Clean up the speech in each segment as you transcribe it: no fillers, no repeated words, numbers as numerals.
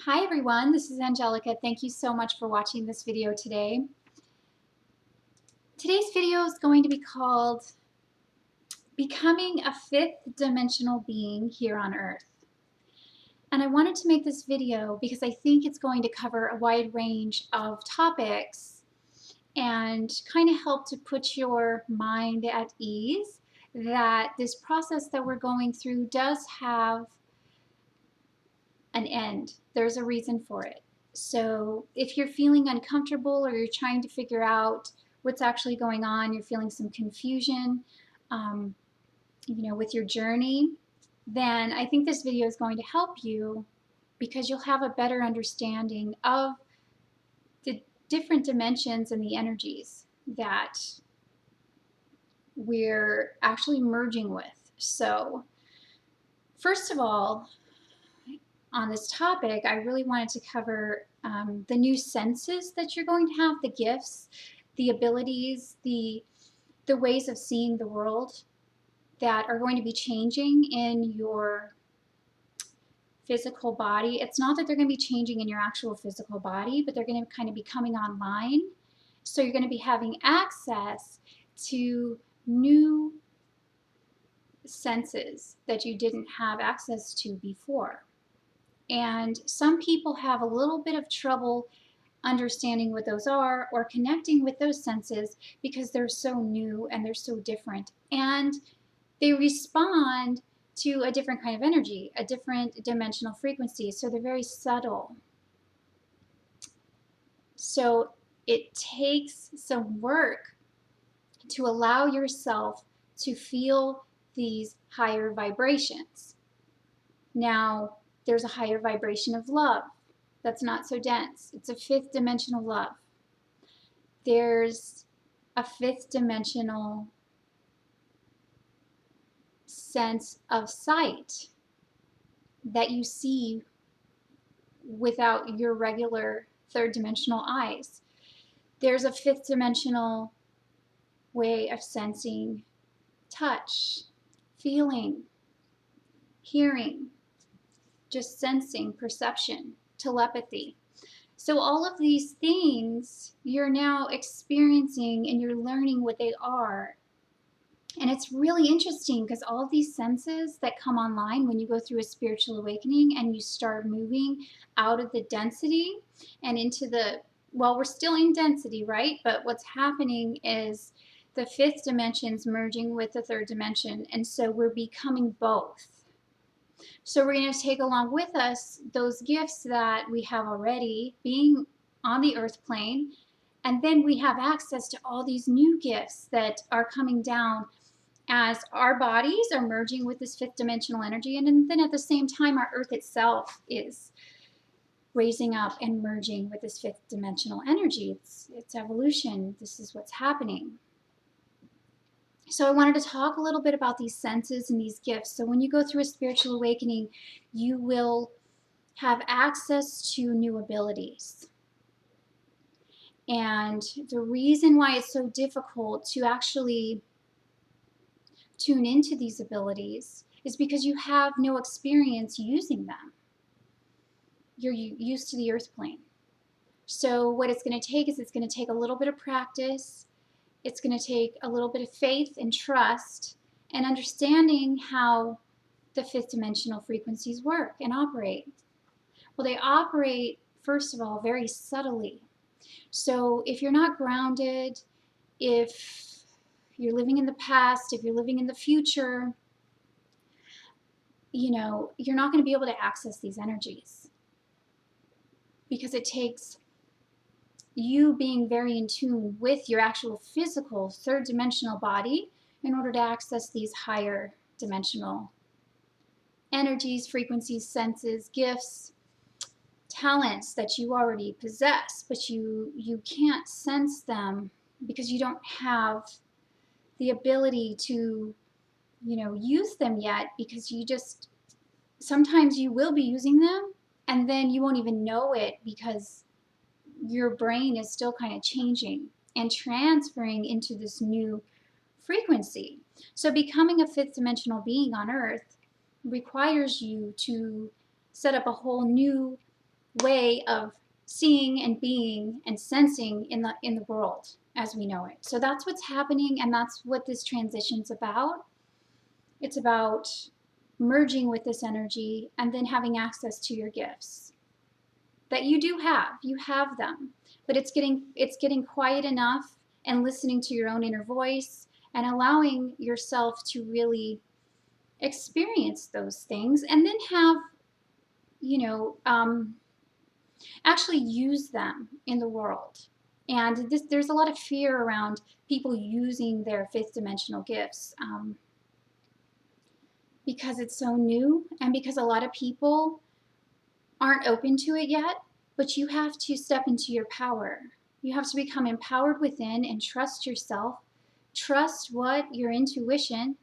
Hi everyone, this is Angelica. Thank you so much for watching this video today. Today's video is going to be called Becoming a Fifth Dimensional Being Here on Earth. And I wanted to make this video because I think it's going to cover a wide range of topics and kind of help to put your mind at ease that this process that we're going through does have an end. There's a reason for it. So if you're feeling uncomfortable or you're trying to figure out what's actually going on, you're feeling some confusion, with your journey, then I think this video is going to help you because you'll have a better understanding of the different dimensions and the energies that we're actually merging with. So first of all, on this topic, I really wanted to cover the new senses that you're going to have, the gifts, the abilities, the ways of seeing the world that are going to be changing in your physical body. It's not that they're going to be changing in your actual physical body, but they're going to kind of be coming online. So you're going to be having access to new senses that you didn't have access to before. And some people have a little bit of trouble understanding what those are or connecting with those senses because they're so new and they're so different. And they respond to a different kind of energy, a different dimensional frequency. So they're very subtle. So it takes some work to allow yourself to feel these higher vibrations. Now, there's a higher vibration of love that's not so dense. It's a fifth dimensional love. There's a fifth dimensional sense of sight that you see without your regular third dimensional eyes. There's a fifth dimensional way of sensing touch, feeling, hearing, just sensing, perception, telepathy. So all of these things you're now experiencing and you're learning what they are. And it's really interesting because all of these senses that come online when you go through a spiritual awakening and you start moving out of the density and into the, well, we're still in density, right? But what's happening is the fifth dimension's merging with the third dimension. And so we're becoming both. So we're going to take along with us those gifts that we have already being on the earth plane, and then we have access to all these new gifts that are coming down as our bodies are merging with this fifth dimensional energy, and then at the same time our earth itself is raising up and merging with this fifth dimensional energy. It's evolution. This is what's happening. So I wanted to talk a little bit about these senses and these gifts. So when you go through a spiritual awakening, you will have access to new abilities. And the reason why it's so difficult to actually tune into these abilities is because you have no experience using them. You're used to the earth plane. So what it's going to take is it's going to take a little bit of practice. It's going to take a little bit of faith and trust and understanding how the fifth dimensional frequencies work and operate. Well, they operate, first of all, very subtly. So if you're not grounded, if you're living in the past, if you're living in the future, you're not going to be able to access these energies because it takes you being very in tune with your actual physical third dimensional body in order to access these higher dimensional energies, frequencies, senses, gifts, talents that you already possess, but you can't sense them because you don't have the ability to use them yet, because sometimes you will be using them and then you won't even know it because your brain is still kind of changing and transferring into this new frequency. So becoming a fifth dimensional being on earth requires you to set up a whole new way of seeing and being and sensing in the world as we know it. So that's what's happening, and that's what this transition's about. It's about merging with this energy and then having access to your gifts that you do have. You have them, but it's getting quiet enough and listening to your own inner voice and allowing yourself to really experience those things, and then have, you know, actually use them in the world. And there's a lot of fear around people using their fifth dimensional gifts, because it's so new and because a lot of people aren't open to it yet. But you have to step into your power. You have to become empowered within and trust yourself. Trust what your intuition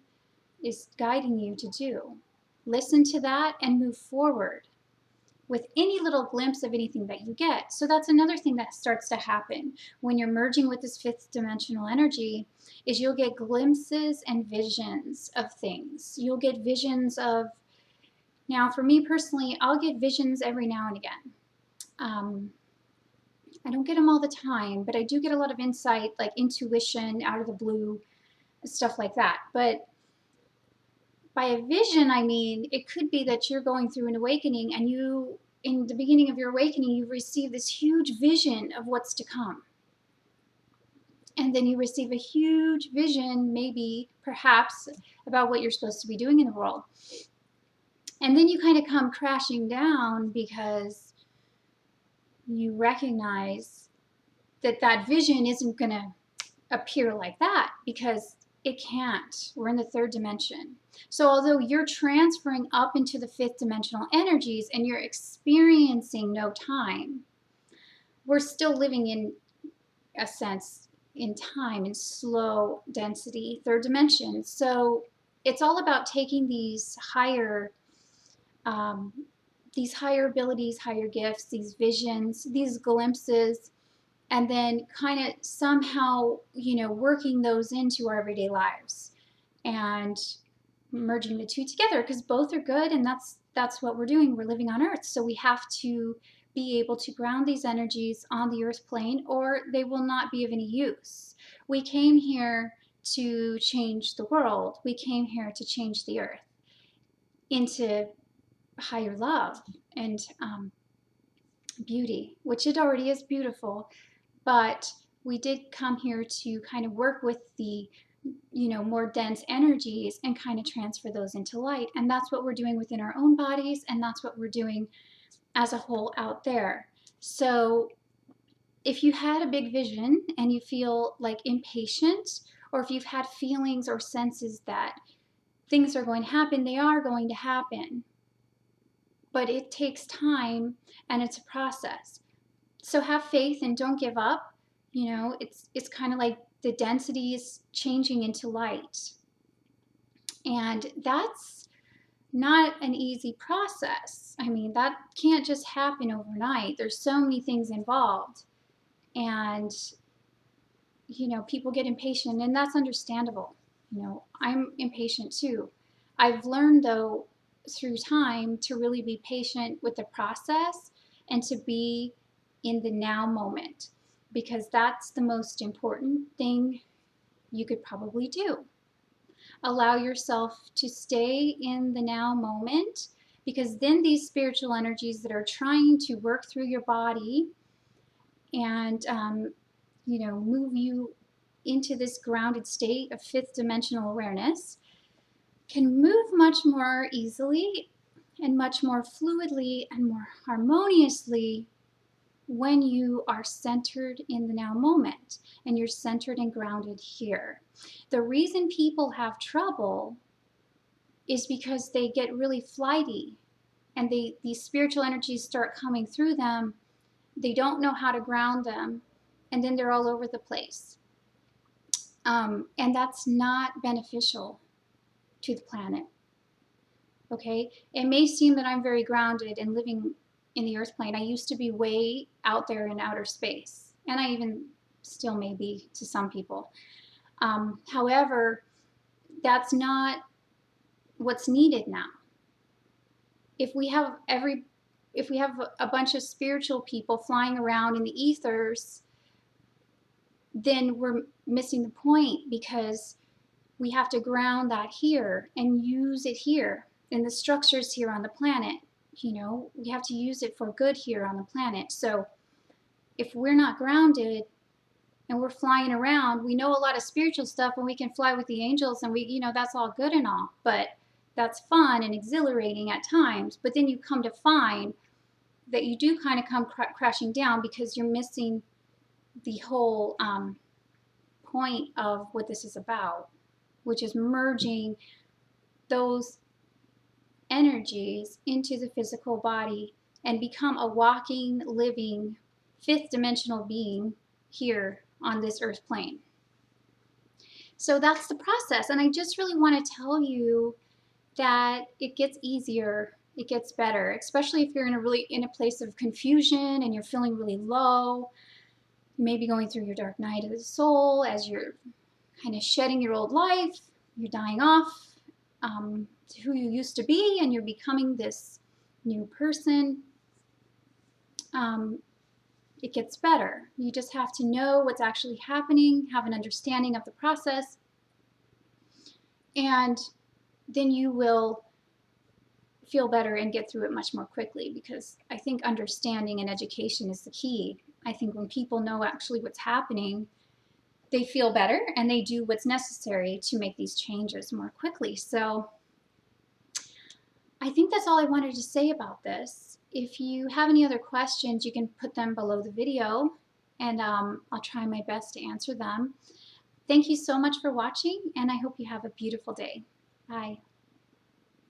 is guiding you to do. Listen to that and move forward with any little glimpse of anything that you get. So that's another thing that starts to happen when you're merging with this fifth dimensional energy, is you'll get glimpses and visions of things. You'll get visions of, now for me personally, I'll get visions every now and again. I don't get them all the time, but I do get a lot of insight, like intuition out of the blue, stuff like that. But by a vision, I mean, it could be that you're going through an awakening, and you, in the beginning of your awakening, you receive this huge vision of what's to come. And then you receive a huge vision, maybe, perhaps, about what you're supposed to be doing in the world. And then you kind of come crashing down because you recognize that that vision isn't going to appear like that, because it can't. We're in the third dimension. So although you're transferring up into the fifth dimensional energies and you're experiencing no time, we're still living in a sense in time, in slow density, third dimension. So it's all about taking these higher abilities, higher gifts, these visions, these glimpses, and then kind of somehow, working those into our everyday lives and merging the two together, because both are good, and that's what we're doing. We're living on Earth, so we have to be able to ground these energies on the Earth plane, or they will not be of any use. We came here to change the world. We came here to change the Earth into higher love and beauty, which it already is beautiful, but we did come here to kind of work with the more dense energies and kind of transfer those into light. And that's what we're doing within our own bodies, and that's what we're doing as a whole out there. So if you had a big vision and you feel like impatient, or if you've had feelings or senses that things are going to happen, they are going to happen. But it takes time, and it's a process. So have faith and don't give up. It's kind of like the density is changing into light. And that's not an easy process. I mean, that can't just happen overnight. There's so many things involved. And, people get impatient, and that's understandable. I'm impatient too. I've learned, though, through time to really be patient with the process and to be in the now moment, because that's the most important thing you could probably do. Allow yourself to stay in the now moment, because then these spiritual energies that are trying to work through your body and move you into this grounded state of fifth dimensional awareness can move much more easily and much more fluidly and more harmoniously when you are centered in the now moment and you're centered and grounded here. The reason people have trouble is because they get really flighty, and these spiritual energies start coming through them. They don't know how to ground them, and then they're all over the place. And that's not beneficial to the planet. Okay? It may seem that I'm very grounded and living in the Earth plane. I used to be way out there in outer space, and I even still may be to some people. However, that's not what's needed now. If we have if we have a bunch of spiritual people flying around in the ethers, then we're missing the point, because we have to ground that here and use it here in the structures here on the planet. You know, we have to use it for good here on the planet. So if we're not grounded and we're flying around, we know a lot of spiritual stuff and we can fly with the angels, and we, you know, that's all good and all, but that's fun and exhilarating at times. But then you come to find that you do kind of come crashing down, because you're missing the whole point of what this is about, which is merging those energies into the physical body and become a walking, living, fifth dimensional being here on this earth plane. So that's the process. And I just really want to tell you that it gets easier, it gets better, especially if you're in a place of confusion and you're feeling really low. You may be going through your dark night of the soul as you're kind of shedding your old life, you're dying off to who you used to be, and you're becoming this new person. It gets better. You just have to know what's actually happening, have an understanding of the process, and then you will feel better and get through it much more quickly, because I think understanding and education is the key. I think when people know actually what's happening, they feel better and they do what's necessary to make these changes more quickly. So I think that's all I wanted to say about this. If you have any other questions, you can put them below the video, and I'll try my best to answer them. Thank you so much for watching, and I hope you have a beautiful day. Bye.